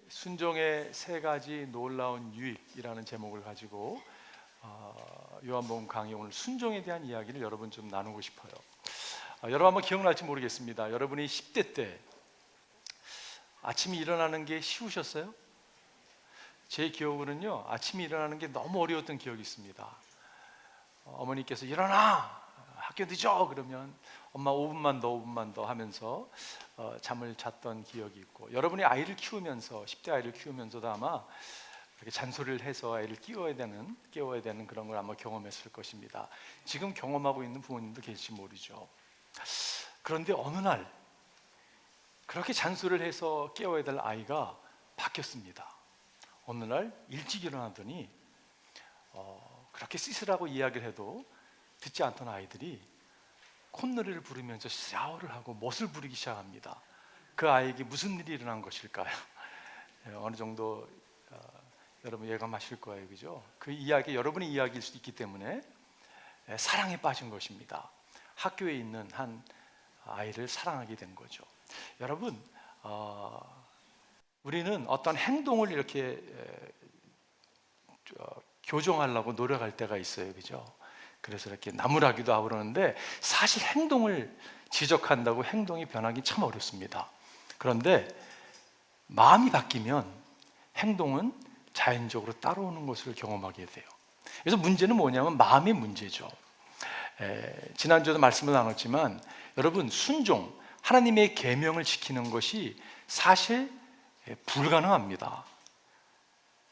순종의 세 가지 놀라운 유익이라는 제목을 가지고 요한복음 강의, 오늘 순종에 대한 이야기를 여러분 좀 나누고 싶어요. 여러분 한번 기억날지 모르겠습니다. 여러분이 10대 때 아침에 일어나는 게 쉬우셨어요? 제 기억으로는요, 아침에 일어나는 게 너무 어려웠던 기억이 있습니다. 어머니께서 일어나! 학교 늦어! 그러면 엄마 5분만 더 하면서 잠을 잤던 기억이 있고, 여러분이 아이를 키우면서 10대 아이를 키우면서도 아마 이렇게 잔소리를 해서 아이를 깨워야 되는 그런 걸 아마 경험했을 것입니다. 지금 경험하고 있는 부모님도 계실지 모르죠. 그런데 어느 날 그렇게 잔소리를 해서 깨워야 될 아이가 바뀌었습니다. 어느 날 일찍 일어나더니 그렇게 씻으라고 이야기를 해도 듣지 않던 아이들이 콧노래를 부르면서 샤워를 하고 못을 부리기 시작합니다. 그 아이에게 무슨 일이 일어난 것일까요? 어느 정도 여러분 예감하실 거예요, 그죠? 그 이야기 여러분의 이야기일 수도 있기 때문에 사랑에 빠진 것입니다. 학교에 있는 한 아이를 사랑하게 된 거죠. 여러분, 우리는 어떤 행동을 이렇게 교정하려고 노력할 때가 있어요, 그죠? 그래서 이렇게 나무라기도 하고 그러는데, 사실 행동을 지적한다고 행동이 변하기 참 어렵습니다. 그런데 마음이 바뀌면 행동은 자연적으로 따라오는 것을 경험하게 돼요. 그래서 문제는 뭐냐면 마음의 문제죠. 지난주에도 말씀을 나눴지만, 여러분, 순종, 하나님의 계명을 지키는 것이 사실 불가능합니다.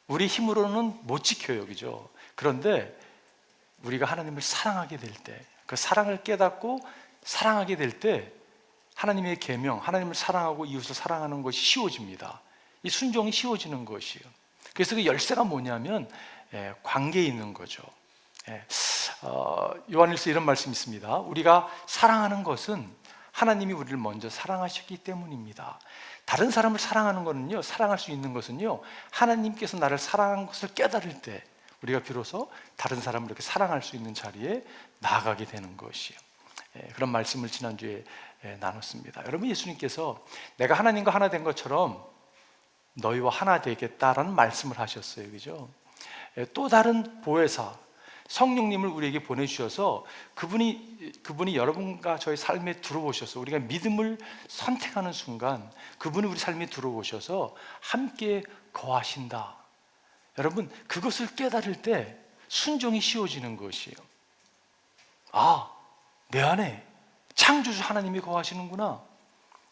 우리 힘으로는 못 지켜요, 그죠? 그런데 우리가 하나님을 사랑하게 될 때, 그 사랑을 깨닫고 사랑하게 될 때 하나님의 계명, 하나님을 사랑하고 이웃을 사랑하는 것이 쉬워집니다. 이 순종이 쉬워지는 것이에요. 그래서 그 열쇠가 뭐냐면 관계에 있는 거죠. 요한일서 이런 말씀이 있습니다. 우리가 사랑하는 것은 하나님이 우리를 먼저 사랑하셨기 때문입니다. 다른 사람을 사랑하는 것은요, 사랑할 수 있는 것은요, 하나님께서 나를 사랑한 것을 깨달을 때 우리가 비로소 다른 사람을 이렇게 사랑할 수 있는 자리에 나아가게 되는 것이에요. 그런 말씀을 지난주에 나눴습니다. 여러분, 예수님께서 내가 하나님과 하나 된 것처럼 너희와 하나 되겠다라는 말씀을 하셨어요, 그죠? 또 다른 보혜사 성령님을 우리에게 보내주셔서 그분이 여러분과 저희 삶에 들어오셔서 우리가 믿음을 선택하는 순간 그분이 우리 삶에 들어오셔서 함께 거하신다. 여러분, 그것을 깨달을 때 순종이 쉬워지는 것이에요. 아, 내 안에 창조주 하나님이 거하시는구나.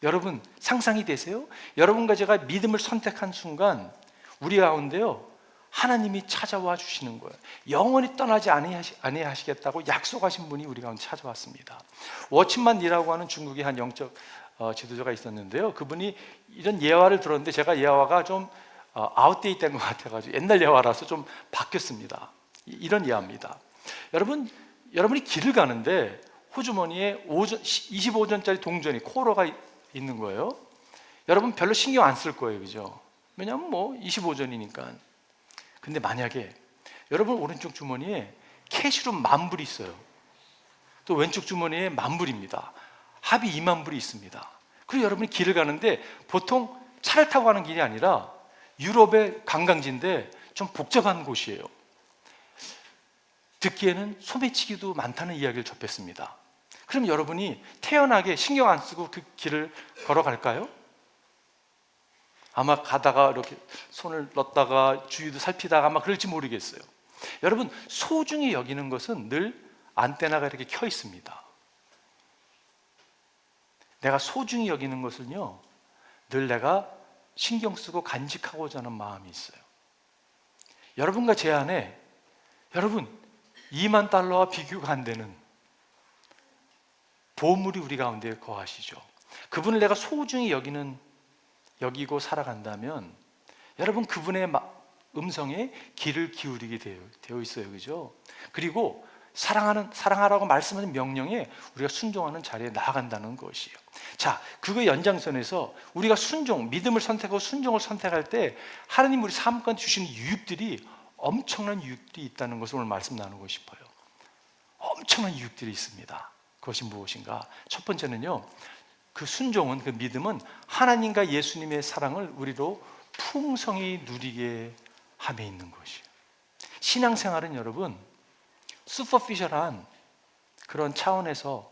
여러분, 상상이 되세요? 여러분과 제가 믿음을 선택한 순간 우리 가운데요, 하나님이 찾아와 주시는 거예요. 영원히 떠나지 아니하시겠다고 약속하신 분이 우리 가운데 찾아왔습니다. 워치만 리라고 하는 중국의 한 영적 지도자가 있었는데요, 그분이 이런 예화를 들었는데 제가 예화가 좀 아웃데이트된 것 같아가지고 옛날 예화라서 좀 바뀌었습니다. 이런 예화입니다. 여러분이 길을 가는데 호주머니에 25전짜리 동전이 코어가 있는 거예요. 여러분 별로 신경 안 쓸 거예요, 그죠? 왜냐하면 25전이니까. 근데 만약에 여러분 오른쪽 주머니에 캐시로 10,000불이 있어요. 또 왼쪽 주머니에 10,000불입니다. 합이 20,000불이 있습니다. 그리고 여러분이 길을 가는데 보통 차를 타고 가는 길이 아니라 유럽의 관광지인데 좀 복잡한 곳이에요. 듣기에는 소매치기도 많다는 이야기를 접했습니다. 그럼 여러분이 태연하게 신경 안 쓰고 그 길을 걸어갈까요? 아마 가다가 이렇게 손을 넣다가 주위도 살피다가 아마 그럴지 모르겠어요. 여러분, 소중히 여기는 것은 늘 안테나가 이렇게 켜 있습니다. 내가 소중히 여기는 것은요, 늘 내가 신경 쓰고 간직하고자 하는 마음이 있어요. 여러분과 제 안에, 여러분, 2만 달러와 비교가 안 되는 보물이 우리 가운데 거하시죠. 그분을 내가 소중히 여기고 살아간다면 여러분, 그분의 음성에 귀를 기울이게 되어 있어요, 그죠? 그리고 사랑하라고 말씀하는 명령에 우리가 순종하는 자리에 나아간다는 것이에요. 자, 그거 연장선에서 우리가 믿음을 선택하고 순종을 선택할 때 하나님 우리 삶 가운데 주시는 유익들이, 엄청난 유익들이 있다는 것을 오늘 말씀 나누고 싶어요. 엄청난 유익들이 있습니다. 그것이 무엇인가? 첫 번째는요, 그 순종은, 그 믿음은 하나님과 예수님의 사랑을 우리로 풍성히 누리게 함에 있는 것이에요. 신앙생활은 여러분 슈퍼피셜한 그런 차원에서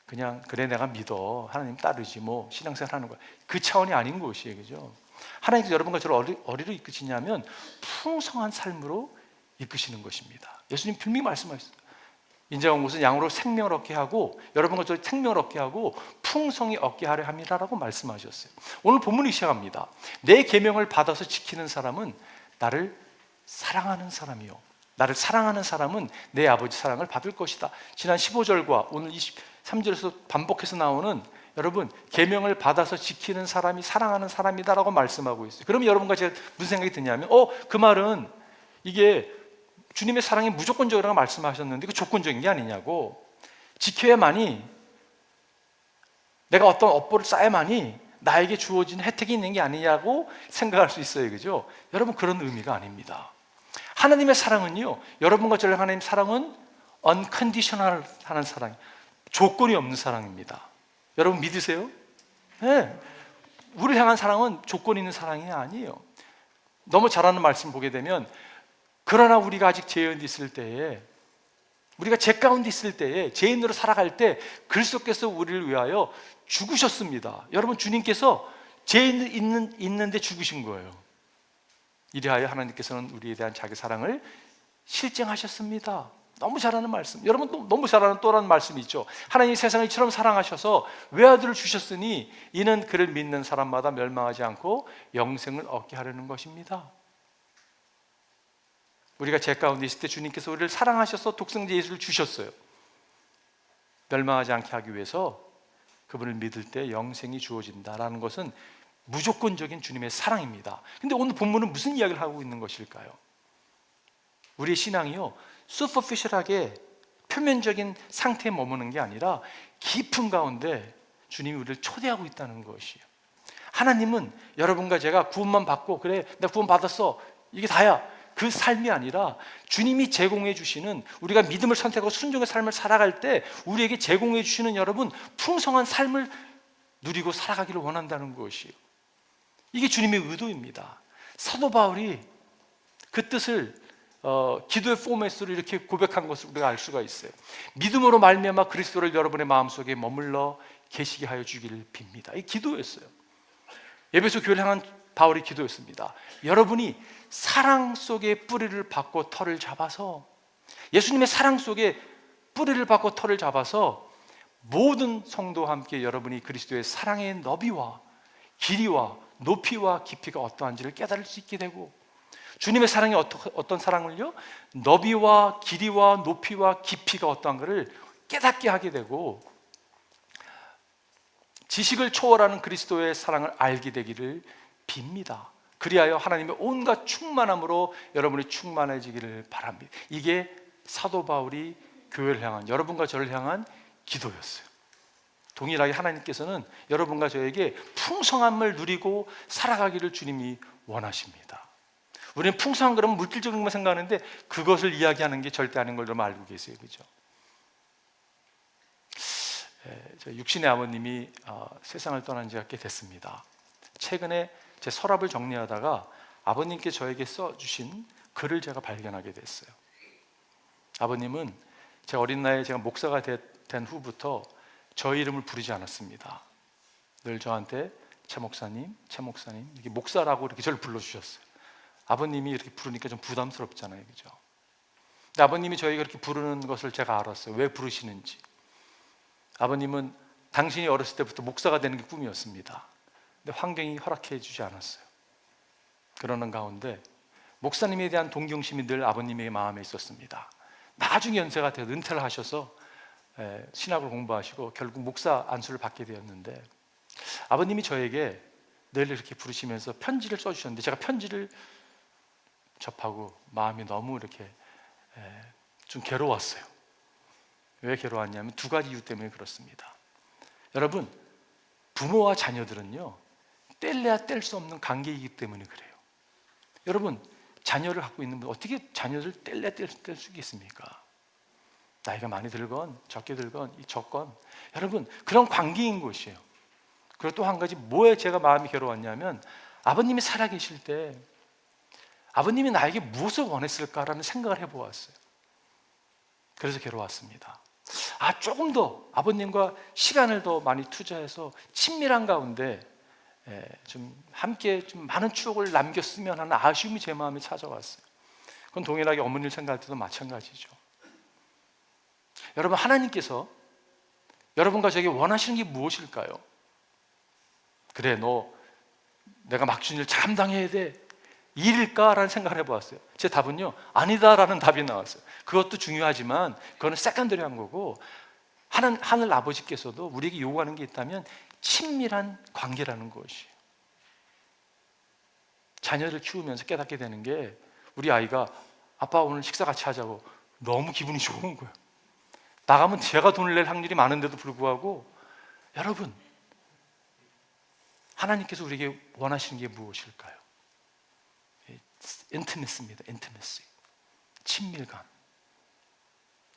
그냥 그래 내가 믿어 하나님 따르지 뭐 신앙생활 하는 거야, 그 차원이 아닌 것이에요. 그죠? 하나님께서 여러분과 저를 어디로 이끄시냐면 풍성한 삶으로 이끄시는 것입니다. 예수님 분명히 말씀하셨어요. 인자가 온 것은 양으로 생명을 얻게 하고 여러분과 저 생명을 얻게 하고 풍성히 얻게 하려 함이라라고 말씀하셨어요. 오늘 본문이 시작합니다. 내 계명을 받아서 지키는 사람은 나를 사랑하는 사람이요, 나를 사랑하는 사람은 내 아버지 사랑을 받을 것이다. 지난 15절과 오늘 23절에서 반복해서 나오는 여러분 계명을 받아서 지키는 사람이 사랑하는 사람이다라고 말씀하고 있어요. 그러면 여러분과 제가 무슨 생각이 드냐면 그 말은 이게 주님의 사랑이 무조건적이라고 말씀하셨는데 그 조건적인 게 아니냐고, 지켜야만이 내가 어떤 업보를 쌓아야만이 나에게 주어진 혜택이 있는 게 아니냐고 생각할 수 있어요. 그죠? 여러분 그런 의미가 아닙니다. 하나님의 사랑은요, 여러분과 저를 하나님 사랑은 unconditional 하는 사랑, 조건이 없는 사랑입니다. 여러분 믿으세요? 네. 우리를 향한 사랑은 조건 있는 사랑이 아니에요. 너무 잘하는 말씀 보게 되면 그러나 우리가 아직 죄 가운데 있을 때에, 우리가 죄 가운데 있을 때에, 죄인으로 살아갈 때 그리스도께서 우리를 위하여 죽으셨습니다. 여러분 주님께서 죄인 있는데 죽으신 거예요. 이리하여 하나님께서는 우리에 대한 자기 사랑을 실증하셨습니다. 너무 잘하는 말씀. 여러분 너무 잘하는 또 다른 말씀이 있죠. 하나님이 세상을 이처럼 사랑하셔서 외아들을 주셨으니 이는 그를 믿는 사람마다 멸망하지 않고 영생을 얻게 하려는 것입니다. 우리가 죄 가운데 있을 때 주님께서 우리를 사랑하셔서 독생자 예수를 주셨어요. 멸망하지 않게 하기 위해서 그분을 믿을 때 영생이 주어진다라는 것은 무조건적인 주님의 사랑입니다. 근데 오늘 본문은 무슨 이야기를 하고 있는 것일까요? 우리의 신앙이요, 슈퍼피셜하게 표면적인 상태에 머무는 게 아니라 깊은 가운데 주님이 우리를 초대하고 있다는 것이에요. 하나님은 여러분과 제가 구원만 받고 그래 나 구원 받았어 이게 다야, 그 삶이 아니라 주님이 제공해 주시는, 우리가 믿음을 선택하고 순종의 삶을 살아갈 때 우리에게 제공해 주시는 여러분 풍성한 삶을 누리고 살아가기를 원한다는 것이에요. 이게 주님의 의도입니다. 사도 바울이 그 뜻을 기도의 포맷으로 이렇게 고백한 것을 우리가 알 수가 있어요. 믿음으로 말미암아 그리스도를 여러분의 마음속에 머물러 계시게 하여 주기를 빕니다. 이 기도였어요. 에베소 교회를 향한 바울의 기도였습니다. 여러분이 사랑 속에 뿌리를 받고 털을 잡아서, 예수님의 사랑 속에 뿌리를 받고 털을 잡아서 모든 성도와 함께 여러분이 그리스도의 사랑의 너비와 길이와 높이와 깊이가 어떠한지를 깨달을 수 있게 되고, 주님의 사랑이 어떤 사랑을요? 너비와 길이와 높이와 깊이가 어떠한가를 깨닫게 하게 되고 지식을 초월하는 그리스도의 사랑을 알게 되기를 빕니다. 그리하여 하나님의 온갖 충만함으로 여러분이 충만해지기를 바랍니다. 이게 사도 바울이 교회를 향한, 여러분과 저를 향한 기도였어요. 동일하게 하나님께서는 여러분과 저에게 풍성함을 누리고 살아가기를 주님이 원하십니다. 우리는 풍성한 그러면 물질적인 것만 생각하는데 그것을 이야기하는 게 절대 아닌 걸 좀 알고 계세요. 그죠? 저 육신의 아버님이 세상을 떠난 지가 꽤 됐습니다. 최근에 제 서랍을 정리하다가 아버님께 저에게 써주신 글을 제가 발견하게 됐어요. 아버님은 제 어린 나이에 제가 목사가 된 후부터 저 이름을 부르지 않았습니다. 늘 저한테 최 목사님, 최 목사님 이렇게 목사라고 이렇게 저를 불러주셨어요. 아버님이 이렇게 부르니까 좀 부담스럽잖아요, 그죠? 근데 아버님이 저희가 이렇게 부르는 것을 제가 알았어요. 왜 부르시는지. 아버님은 당신이 어렸을 때부터 목사가 되는 게 꿈이었습니다. 근데 환경이 허락해 주지 않았어요. 그러는 가운데 목사님에 대한 동경심이 늘 아버님의 마음에 있었습니다. 나중에 연세가 되어 은퇴를 하셔서 신학을 공부하시고 결국 목사 안수를 받게 되었는데, 아버님이 저에게 늘 이렇게 부르시면서 편지를 써주셨는데 제가 편지를 접하고 마음이 너무 이렇게 좀 괴로웠어요. 왜 괴로웠냐면 두 가지 이유 때문에 그렇습니다. 여러분, 부모와 자녀들은요 뗄래야 뗄 수 없는 관계이기 때문에 그래요. 여러분, 자녀를 갖고 있는 분 어떻게 자녀를 뗄래야 뗄 수 있겠습니까? 나이가 많이 들건 적게 들건 적건 여러분 그런 관계인 것이에요. 그리고 또 한 가지, 뭐에 제가 마음이 괴로웠냐면 아버님이 살아계실 때 아버님이 나에게 무엇을 원했을까라는 생각을 해보았어요. 그래서 괴로웠습니다. 조금 더 아버님과 시간을 더 많이 투자해서 친밀한 가운데 좀 함께 좀 많은 추억을 남겼으면 하는 아쉬움이 제 마음에 찾아왔어요. 그건 동일하게 어머니를 생각할 때도 마찬가지죠. 여러분, 하나님께서 여러분과 저에게 원하시는 게 무엇일까요? 그래, 너 내가 맡긴 일 감당해야 돼, 이 일일까라는 생각을 해보았어요. 제 답은요, 아니다라는 답이 나왔어요. 그것도 중요하지만 그거는 세컨더리한 거고, 하늘 아버지께서도 우리에게 요구하는 게 있다면 친밀한 관계라는 것이에요. 자녀를 키우면서 깨닫게 되는 게, 우리 아이가 아빠 오늘 식사 같이 하자고 너무 기분이 좋은 거예요. 나가면 제가 돈을 낼 확률이 많은데도 불구하고, 여러분, 하나님께서 우리에게 원하시는 게 무엇일까요? 인티메시입니다. 인티메시, 친밀감.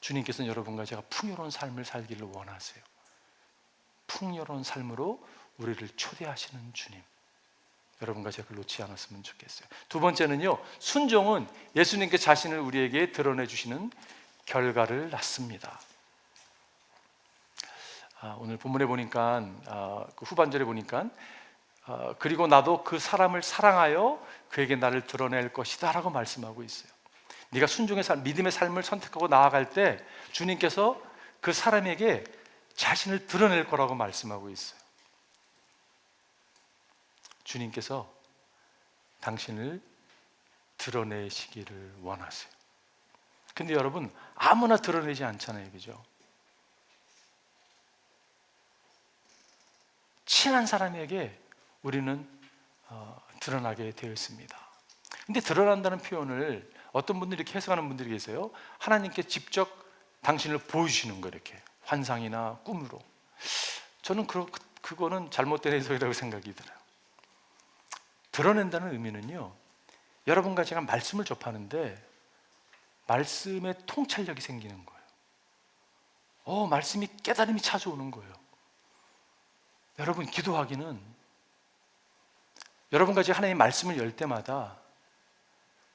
주님께서는 여러분과 제가 풍요로운 삶을 살기를 원하세요. 풍요로운 삶으로 우리를 초대하시는 주님, 여러분과 제가 그걸 놓지 않았으면 좋겠어요. 두 번째는요, 순종은 예수님께 자신을 우리에게 드러내 주시는 결과를 낳습니다. 오늘 본문에 보니까 그 후반절에 보니까 그리고 나도 그 사람을 사랑하여 그에게 나를 드러낼 것이다 라고 말씀하고 있어요. 네가 순종의 삶, 믿음의 삶을 선택하고 나아갈 때 주님께서 그 사람에게 자신을 드러낼 거라고 말씀하고 있어요. 주님께서 당신을 드러내시기를 원하세요. 근데 여러분, 아무나 드러내지 않잖아요, 그죠? 친한 사람에게 우리는 드러나게 되어 있습니다. 근데 드러난다는 표현을 어떤 분들이 이렇게 해석하는 분들이 계세요. 하나님께 직접 당신을 보여주시는 거, 이렇게 환상이나 꿈으로. 저는 그거는 잘못된 해석이라고 생각이 들어요. 드러낸다는 의미는요, 여러분과 제가 말씀을 접하는데 말씀에 통찰력이 생기는 거예요. 말씀이 깨달음이 찾아오는 거예요. 여러분, 기도하기는 여러분과 제가 하나님의 말씀을 열 때마다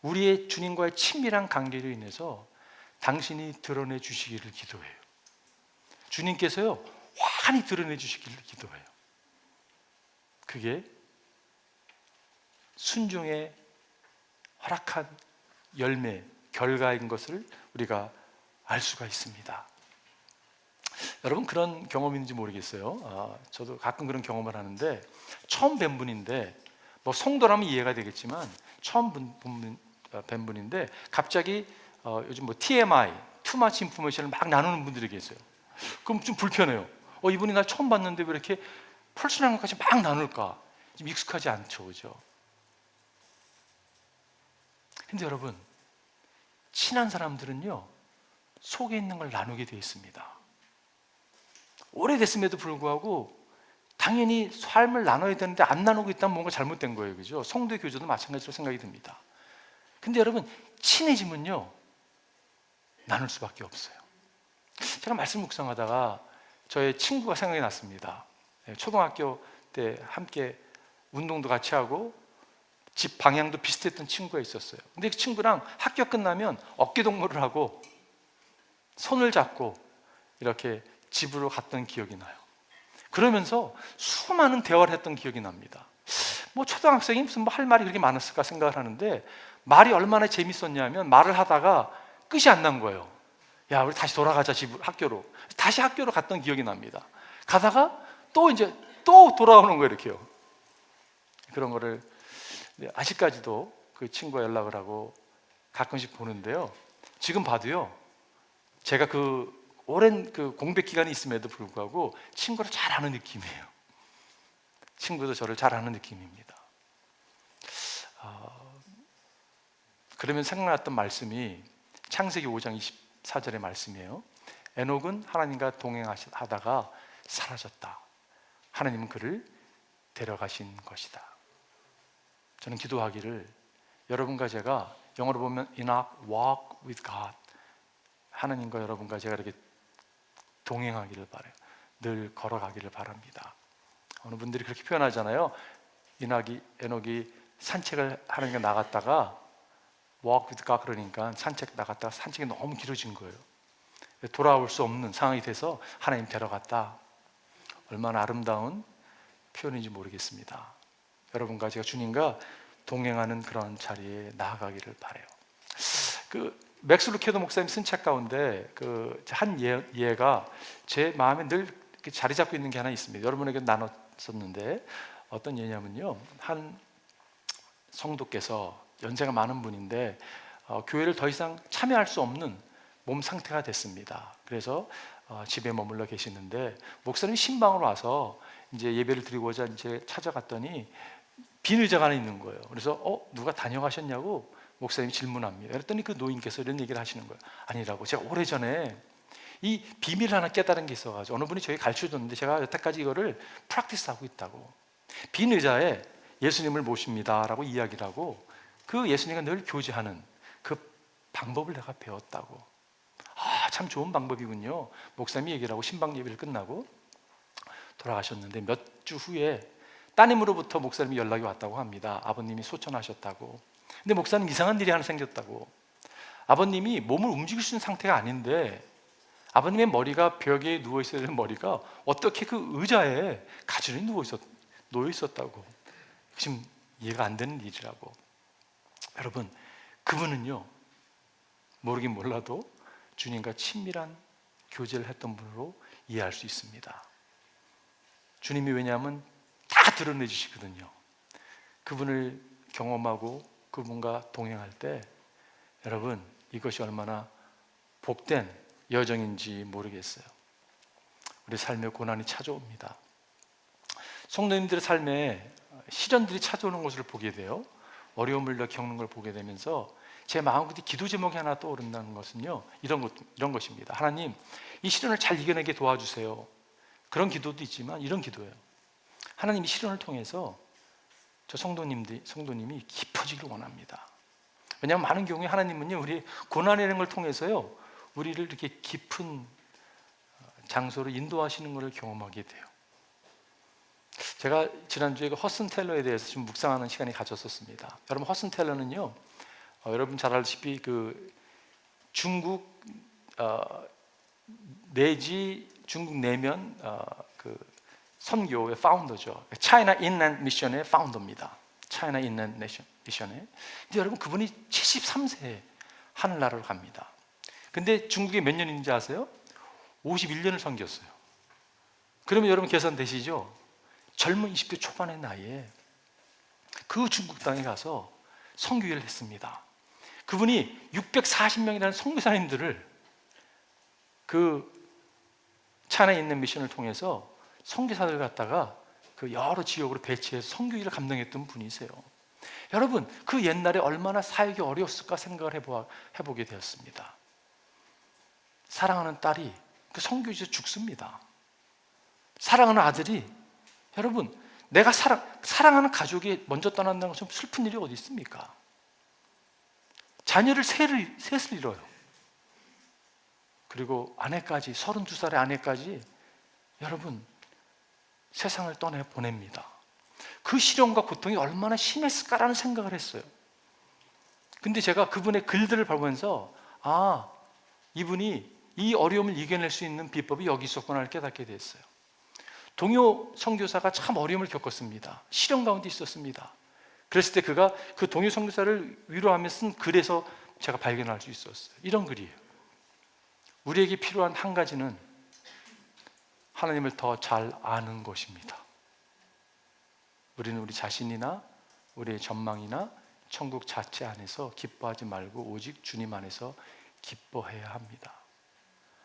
우리의 주님과의 친밀한 관계로 인해서 당신이 드러내 주시기를 기도해요. 주님께서요, 환히 드러내 주시기를 기도해요. 그게 순종의 허락한 열매, 결과인 것을 우리가 알 수가 있습니다. 여러분, 그런 경험이 있는지 모르겠어요. 저도 가끔 그런 경험을 하는데, 처음 뵌 분인데, 뭐 성도라면 이해가 되겠지만 처음 뵌 분인데 갑자기 요즘 뭐 TMI, Too Much Information을 막 나누는 분들이 계세요. 그럼 좀 불편해요. 이분이 날 처음 봤는데 왜 이렇게 퍼스널한 것까지 막 나눌까? 좀 익숙하지 않죠, 그죠? 근데 여러분, 친한 사람들은요, 속에 있는 걸 나누게 되어 있습니다. 오래됐음에도 불구하고 당연히 삶을 나눠야 되는데 안 나누고 있다면 뭔가 잘못된 거예요, 그죠? 성도의 교제도 마찬가지로 생각이 듭니다. 근데 여러분, 친해지면요, 나눌 수밖에 없어요. 제가 말씀 묵상하다가 저의 친구가 생각이 났습니다. 초등학교 때 함께 운동도 같이 하고 집 방향도 비슷했던 친구가 있었어요. 근데 그 친구랑 학교 끝나면 어깨동무를 하고 손을 잡고 이렇게 집으로 갔던 기억이 나요. 그러면서 수많은 대화를 했던 기억이 납니다. 뭐 초등학생이 무슨 뭐 할 말이 그렇게 많았을까 생각을 하는데, 말이 얼마나 재밌었냐면 말을 하다가 끝이 안 난 거예요. 야, 우리 다시 돌아가자, 학교로. 다시 학교로 갔던 기억이 납니다. 가다가 또 돌아오는 거예요, 이렇게요. 그런 거를 아직까지도 그 친구와 연락을 하고 가끔씩 보는데요, 지금 봐도요, 제가 그 오랜 그 공백 기간이 있음에도 불구하고 친구를 잘 아는 느낌이에요. 친구도 저를 잘 아는 느낌입니다. 그러면 생각났던 말씀이 창세기 5장 24절의 말씀이에요. 에녹은 하나님과 동행하다가 사라졌다. 하나님은 그를 데려가신 것이다. 저는 기도하기를, 여러분과 제가 영어로 보면 Enoch walk with God, 하나님과 여러분과 제가 이렇게 동행하기를 바라요. 늘 걸어가기를 바랍니다. 어느 분들이 그렇게 표현하잖아요. 에녹이 산책을 하는 게 나갔다가 walk with God 그러니까 산책 나갔다가 산책이 너무 길어진 거예요. 돌아올 수 없는 상황이 돼서 하나님 데려갔다. 얼마나 아름다운 표현인지 모르겠습니다. 여러분과 제가 주님과 동행하는 그런 자리에 나아가기를 바라요. 그 맥스 루케도 목사님 쓴 책 가운데 그 한 예가 제 마음에 늘 이렇게 자리 잡고 있는 게 하나 있습니다. 여러분에게 나눴었는데 어떤 예냐면요, 한 성도께서 연세가 많은 분인데 교회를 더 이상 참여할 수 없는 몸 상태가 됐습니다. 그래서 집에 머물러 계시는데 목사님 신방으로 와서 이제 예배를 드리고자 이제 찾아갔더니 빈 의자가 하나 있는 거예요. 그래서 누가 다녀가셨냐고 목사님이 질문합니다. 그랬더니 그 노인께서 이런 얘기를 하시는 거예요. 아니라고, 제가 오래전에 이 비밀을 하나 깨달은 게 있어가지고 어느 분이 저에게 가르쳐줬는데 제가 여태까지 이거를 프랙티스하고 있다고. 빈 의자에 예수님을 모십니다 라고 이야기를 하고 그 예수님과 늘 교제하는 그 방법을 내가 배웠다고. 참 좋은 방법이군요. 목사님이 얘기를 하고 신방 예배를 끝나고 돌아가셨는데 몇 주 후에 따님으로부터 목사님이 연락이 왔다고 합니다. 아버님이 소천하셨다고. 근데 목사님 이상한 일이 하나 생겼다고. 아버님이 몸을 움직일 수 있는 상태가 아닌데 아버님의 머리가 벽에 누워 있어야 되는 머리가 어떻게 그 의자에 가지런히 놓여 있었다고. 지금 이해가 안 되는 일이라고. 여러분, 그분은요, 모르긴 몰라도 주님과 친밀한 교제를 했던 분으로 이해할 수 있습니다. 주님이 왜냐하면 다 드러내 주시거든요. 그분을 경험하고 그분과 동행할 때 여러분, 이것이 얼마나 복된 여정인지 모르겠어요. 우리 삶에 고난이 찾아옵니다. 성도님들의 삶에 시련들이 찾아오는 것을 보게 돼요. 어려움을 겪는 걸 보게 되면서 제 마음 끝에 기도 제목이 하나 떠오른다는 것은요, 이런 것입니다. 하나님, 이 시련을 잘 이겨내게 도와주세요. 그런 기도도 있지만 이런 기도예요. 하나님, 이 시련을 통해서 저 성도님이 깊어지길 원합니다. 왜냐하면 많은 경우에 하나님은요, 우리 고난이라는 걸 통해서요, 우리를 이렇게 깊은 장소로 인도하시는 것을 경험하게 돼요. 제가 지난주에 그 허슨 텔러에 대해서 좀 묵상하는 시간이 가졌었습니다. 여러분, 허슨 텔러는요, 여러분 잘 알다시피 그 중국 내지 중국 내면 그 선교의 파운더죠. 차이나 인랜드 미션의 파운더입니다. 차이나 인랜드 미션의. 근데 여러분, 그분이 73세에 하늘나라로 갑니다. 근데 중국에 몇 년인지 아세요? 51년을 섬겼어요. 그러면 여러분 계산되시죠? 젊은 20대 초반의 나이에 그 중국 땅에 가서 선교회를 했습니다. 그분이 640명이라는 선교사님들을 그 차이나 있는 미션을 통해서 선교사들 갖다가 그 여러 지역으로 배치해서 선교회를 감당했던 분이세요. 여러분, 그 옛날에 얼마나 사역이 어려웠을까 생각을 해보게 되었습니다. 사랑하는 딸이 그 선교지에서 죽습니다. 사랑하는 아들이, 여러분, 내가 사랑하는 가족이 먼저 떠난다는 것은 슬픈 일이 어디 있습니까? 자녀를 셋을 잃어요. 그리고 아내까지, 32살의 아내까지 여러분 세상을 떠내보냅니다. 그 시련과 고통이 얼마나 심했을까라는 생각을 했어요. 근데 제가 그분의 글들을 보면서 이분이 이 어려움을 이겨낼 수 있는 비법이 여기 있었구나를 깨닫게 됐어요. 동요 선교사가 참 어려움을 겪었습니다. 시련 가운데 있었습니다. 그랬을 때 그가 그 동요 선교사를 위로하며 쓴 글에서 제가 발견할 수 있었어요. 이런 글이에요. 우리에게 필요한 한 가지는 하나님을 더 잘 아는 것입니다. 우리는 우리 자신이나 우리의 전망이나 천국 자체 안에서 기뻐하지 말고 오직 주님 안에서 기뻐해야 합니다.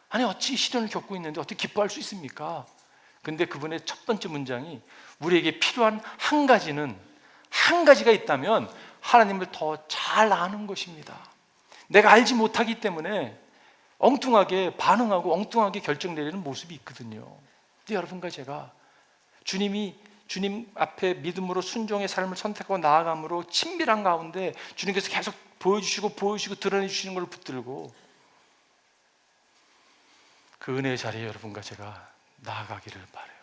아니, 어찌 시련을 겪고 있는데 어떻게 기뻐할 수 있습니까? 근데 그분의 첫 번째 문장이 우리에게 필요한 한 가지가 있다면 하나님을 더 잘 아는 것입니다. 내가 알지 못하기 때문에 엉뚱하게 반응하고 엉뚱하게 결정 내리는 모습이 있거든요. 근데 여러분과 제가 주님 앞에 믿음으로 순종의 삶을 선택하고 나아감으로 친밀한 가운데 주님께서 계속 보여주시고 드러내 주시는 걸 붙들고 그 은혜의 자리에 여러분과 제가 나아가기를 바라요.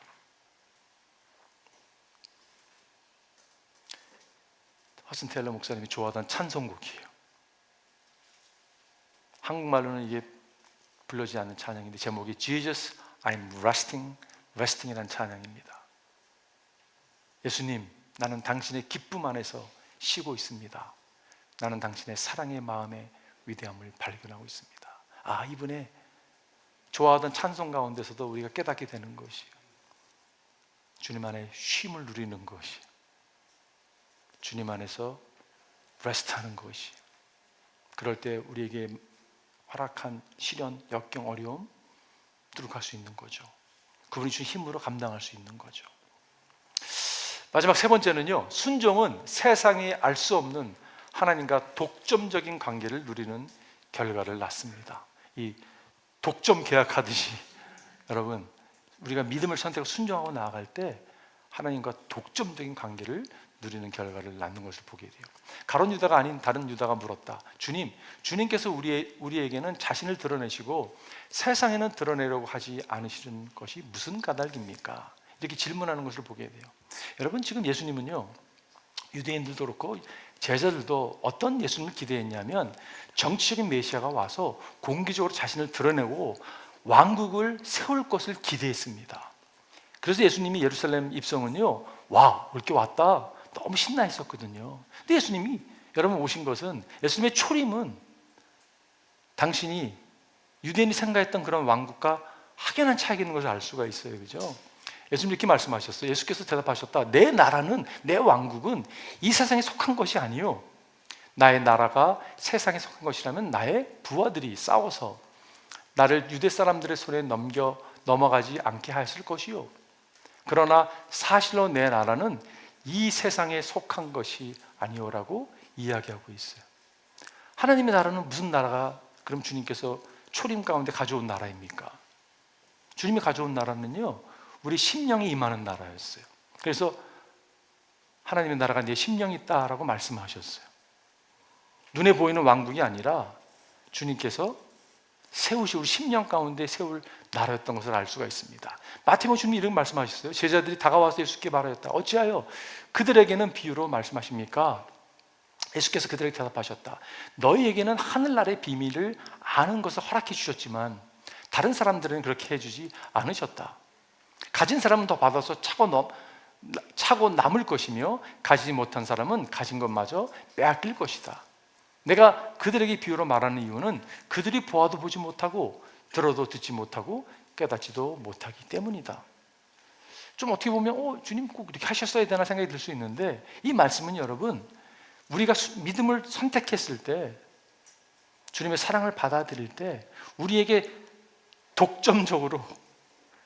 허슨 테일러 목사님이 좋아하던 찬송곡이에요. 한국말로는 이게 불러지지 않는 찬양인데 제목이 Jesus, I'm resting, resting이라는 찬양입니다. 예수님, 나는 당신의 기쁨 안에서 쉬고 있습니다. 나는 당신의 사랑의 마음의 위대함을 발견하고 있습니다. 아, 이분의 좋아하던 찬송 가운데서도 우리가 깨닫게 되는 것이 주님 안에 쉼을 누리는 것이, 주님 안에서 레스트하는 것이, 그럴 때 우리에게 허락한 시련, 역경, 어려움 뚫어갈 수 있는 거죠. 그분이 주신 힘으로 감당할 수 있는 거죠. 마지막 세 번째는요, 순종은 세상이 알 수 없는 하나님과 독점적인 관계를 누리는 결과를 낳습니다. 이 독점 계약하듯이 여러분, 우리가 믿음을 선택하고 순종하고 나아갈 때 하나님과 독점적인 관계를 누리는 결과를 낳는 것을 보게 돼요. 가룟 유다가 아닌 다른 유다가 물었다. 주님께서 우리에게는 자신을 드러내시고 세상에는 드러내려고 하지 않으시는 것이 무슨 까닭입니까? 이렇게 질문하는 것을 보게 돼요. 여러분, 지금 예수님은요, 유대인들도 그렇고 제자들도 어떤 예수님을 기대했냐면 정치적인 메시아가 와서 공개적으로 자신을 드러내고 왕국을 세울 것을 기대했습니다. 그래서 예수님이 예루살렘 입성은요, 와, 이렇게 왔다, 너무 신나 했었거든요. 근데 예수님이 여러분 오신 것은, 예수님의 초림은 당신이 유대인이 생각했던 그런 왕국과 확연한 차이가 있는 것을 알 수가 있어요. 그죠? 예수님 이렇게 말씀하셨어요. 예수께서 대답하셨다. 내 나라는, 내 왕국은 이 세상에 속한 것이 아니요, 나의 나라가 세상에 속한 것이라면 나의 부하들이 싸워서 나를 유대 사람들의 손에 넘어가지 않게 하였을 것이요, 그러나 사실로 내 나라는 이 세상에 속한 것이 아니오라고 이야기하고 있어요. 하나님의 나라는 무슨 나라가 그럼 주님께서 초림 가운데 가져온 나라입니까? 주님이 가져온 나라는요, 우리 심령이 임하는 나라였어요. 그래서 하나님의 나라가 내 심령이 있다라고 말씀하셨어요. 눈에 보이는 왕국이 아니라 주님께서 세우시 우리 심령 가운데 세울 나라였던 것을 알 수가 있습니다. 마태복음 주님이 이런 말씀하셨어요. 제자들이 다가와서 예수께 말하였다. 어찌하여 그들에게는 비유로 말씀하십니까? 예수께서 그들에게 대답하셨다. 너희에게는 하늘나라의 비밀을 아는 것을 허락해 주셨지만 다른 사람들은 그렇게 해주지 않으셨다. 가진 사람은 더 받아서 차고 남을 것이며 가지지 못한 사람은 가진 것마저 빼앗길 것이다. 내가 그들에게 비유로 말하는 이유는 그들이 보아도 보지 못하고 들어도 듣지 못하고 깨닫지도 못하기 때문이다. 좀 어떻게 보면 주님 꼭 이렇게 하셨어야 되나 생각이 들 수 있는데, 이 말씀은 여러분, 우리가 믿음을 선택했을 때, 주님의 사랑을 받아들일 때 우리에게 독점적으로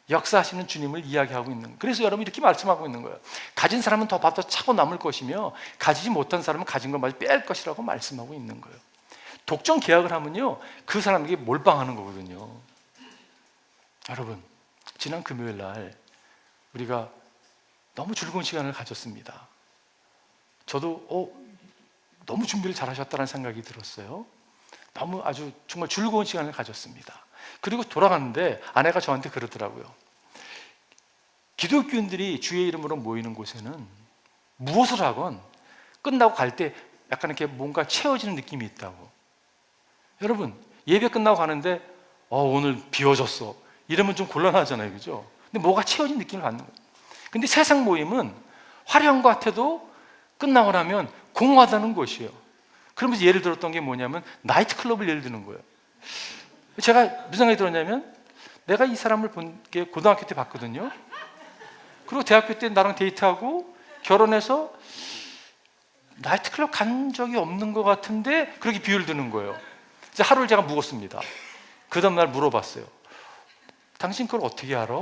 역사하시는 주님을 이야기하고 있는 거예요. 그래서 여러분 이렇게 말씀하고 있는 거예요. 가진 사람은 더 받아 차고 남을 것이며 가지지 못한 사람은 가진 것마저 빼앗을 것이라고 말씀하고 있는 거예요. 독점 계약을 하면요, 그 사람에게 몰빵하는 거거든요. 여러분, 지난 금요일 날 우리가 너무 즐거운 시간을 가졌습니다. 저도 너무 준비를 잘 하셨다는 생각이 들었어요. 너무 아주 정말 즐거운 시간을 가졌습니다. 그리고 돌아갔는데 아내가 저한테 그러더라고요. 기독교인들이 주의 이름으로 모이는 곳에는 무엇을 하건 끝나고 갈 때 약간 이렇게 뭔가 채워지는 느낌이 있다고. 여러분, 예배 끝나고 가는데 오늘 비워졌어 이러면 좀 곤란하잖아요. 그죠? 근데 뭐가 채워진 느낌을 받는 거예요. 근데 세상 모임은 화려한 것 같아도 끝나고 나면 공허하다는 것이에요. 그러면서 예를 들었던 게 뭐냐면 나이트클럽을 예를 드는 거예요. 제가 무슨 생각이 들었냐면, 내가 이 사람을 본 게 고등학교 때 봤거든요. 그리고 대학교 때 나랑 데이트하고 결혼해서 나이트클럽 간 적이 없는 것 같은데 그렇게 비유를 드는 거예요. 이제 하루를 제가 묵었습니다. 그 다음날 물어봤어요. 당신 그걸 어떻게 알아?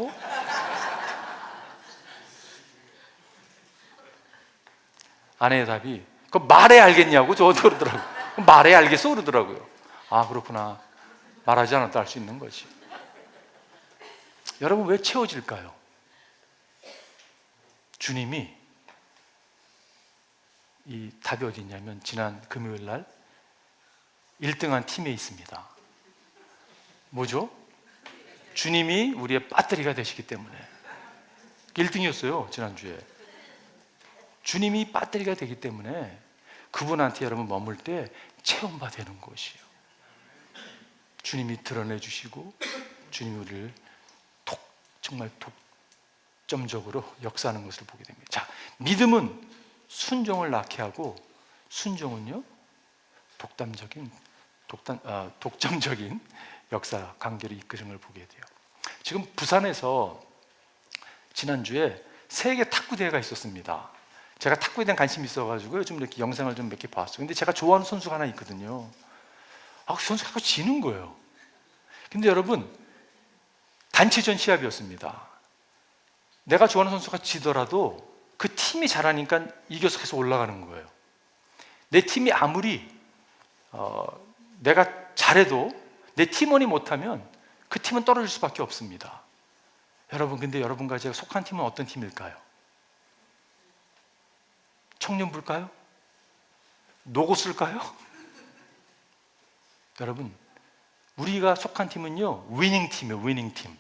아내의 답이, 그거 말해 알겠냐고 저한테 그러더라고요. 말해 알겠어 그러더라고요. 아, 그렇구나. 말하지 않아도 알 수 있는 거지. 여러분, 왜 채워질까요? 주님이, 이 답이 어디 있냐면 지난 금요일 날 1등한 팀에 있습니다. 뭐죠? 주님이 우리의 배터리가 되시기 때문에. 1등이었어요 지난주에. 주님이 배터리가 되기 때문에 그분한테 여러분 머물 때 체험받는 것이에요. 주님이 드러내 주시고 주님이 우리를 정말 독점적으로 역사하는 것을 보게 됩니다. 자, 믿음은 순종을 낳게 하고 순종은요 독점적인 역사 관계를 이끄는 걸 보게 돼요. 지금 부산에서 지난주에 세계 탁구 대회가 있었습니다. 제가 탁구에 대한 관심이 있어가지고 좀 이렇게 영상을 좀 몇 개 봤어요. 근데 제가 좋아하는 선수가 하나 있거든요. 그 선수가 자꾸 지는 거예요. 근데 여러분, 단체전 시합이었습니다. 내가 좋아하는 선수가 지더라도 그 팀이 잘하니까 이겨서 계속 올라가는 거예요. 내 팀이 아무리 내가 잘해도 내 팀원이 못하면 그 팀은 떨어질 수밖에 없습니다. 여러분, 근데 여러분과 제가 속한 팀은 어떤 팀일까요? 청년부일까요? 노고스일까요? 여러분, 우리가 속한 팀은요 위닝 팀이에요. 위닝 팀.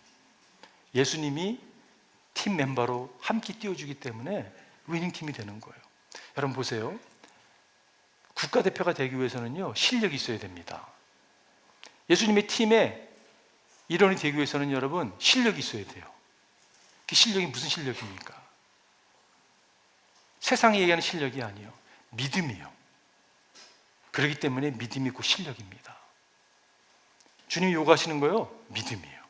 예수님이 팀 멤버로 함께 띄워주기 때문에 위닝 팀이 되는 거예요. 여러분 보세요. 국가대표가 되기 위해서는요 실력이 있어야 됩니다. 예수님의 팀의 일원이 되기 위해서는 여러분 실력이 있어야 돼요. 그 실력이 무슨 실력입니까? 세상이 얘기하는 실력이 아니에요. 믿음이에요. 그렇기 때문에 믿음이 곧 실력입니다. 주님이 요구하시는 거요 믿음이에요.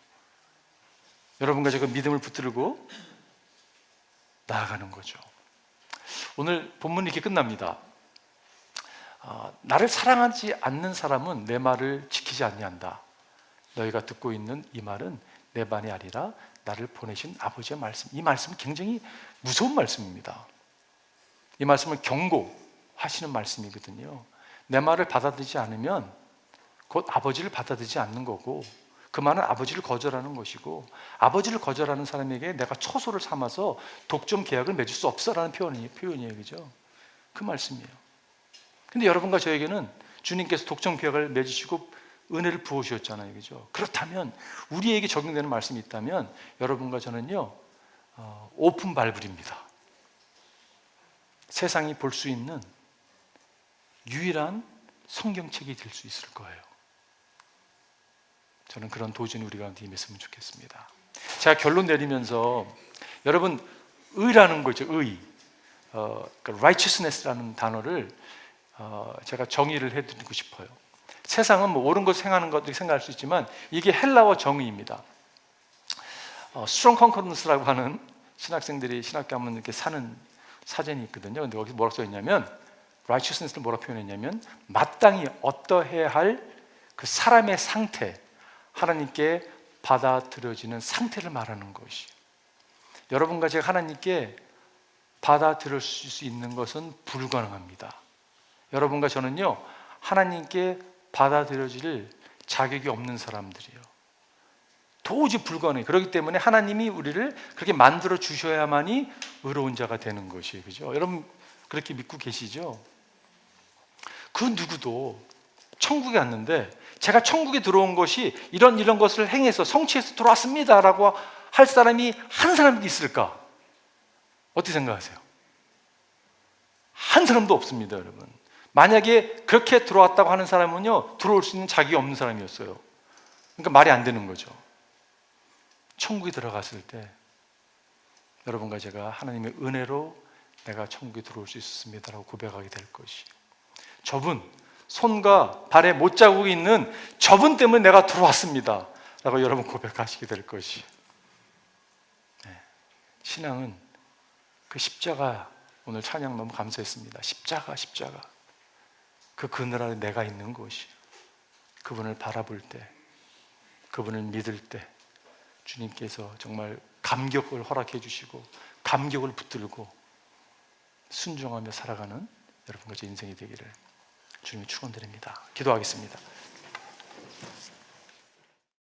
여러분과 제가 믿음을 붙들고 나아가는 거죠. 오늘 본문이 이렇게 끝납니다. 나를 사랑하지 않는 사람은 내 말을 지키지 아니한다. 너희가 듣고 있는 이 말은 내 말이 아니라 나를 보내신 아버지의 말씀. 이 말씀은 굉장히 무서운 말씀입니다. 이 말씀은 경고하시는 말씀이거든요. 내 말을 받아들이지 않으면 곧 아버지를 받아들이지 않는 거고, 그 말은 아버지를 거절하는 것이고, 아버지를 거절하는 사람에게 내가 처소를 삼아서 독점 계약을 맺을 수 없어라는 표현이에요. 그죠? 그 말씀이에요. 근데 여러분과 저에게는 주님께서 독점 계약을 맺으시고 은혜를 부어주셨잖아요. 그죠? 그렇다면 우리에게 적용되는 말씀이 있다면 여러분과 저는요 오픈 바이블입니다. 세상이 볼 수 있는 유일한 성경책이 될 수 있을 거예요. 저는 그런 도전이 우리 가운데 임했으면 좋겠습니다. 제가 결론 내리면서 여러분 의라는 거죠. 의, righteousness라는 단어를 제가 정의를 해드리고 싶어요. 세상은 뭐 옳은 것을 행하는 것들이 생각할 수 있지만 이게 헬라어 정의입니다. 스트롱 컨커런스라고 하는 신학생들이 신학교 하면 이렇게 사는 사전이 있거든요. 근데 거기서 뭐라고 써있냐면 righteousness를 뭐라고 표현했냐면 마땅히 어떠해야 할 그 사람의 상태, 하나님께 받아들여지는 상태를 말하는 것이. 여러분과 제가 하나님께 받아들일 수 있는 것은 불가능합니다. 여러분과 저는요 하나님께 받아들여질 자격이 없는 사람들이에요. 도저히 불가능해요. 그렇기 때문에 하나님이 우리를 그렇게 만들어 주셔야만이 의로운 자가 되는 것이에요. 그죠? 여러분 그렇게 믿고 계시죠? 그 누구도 천국에 왔는데 제가 천국에 들어온 것이 이런 것을 행해서 성취해서 들어왔습니다라고 할 사람이 한 사람도 있을까? 어떻게 생각하세요? 한 사람도 없습니다, 여러분. 만약에 그렇게 들어왔다고 하는 사람은요 들어올 수 있는 자격이 없는 사람이었어요. 그러니까 말이 안 되는 거죠. 천국에 들어갔을 때 여러분과 제가 하나님의 은혜로 내가 천국에 들어올 수 있었습니다라고 고백하게 될 것이. 저분 손과 발에 못자국이 있는 저분 때문에 내가 들어왔습니다 라고 여러분 고백하시게 될 것이. 네. 신앙은 그 십자가, 오늘 찬양 너무 감사했습니다. 십자가 그 그늘 아래 내가 있는 것이. 그분을 바라볼 때, 그분을 믿을 때 주님께서 정말 감격을 허락해 주시고 감격을 붙들고 순종하며 살아가는 여러분과 제 인생이 되기를 주님이 축원드립니다. 기도하겠습니다.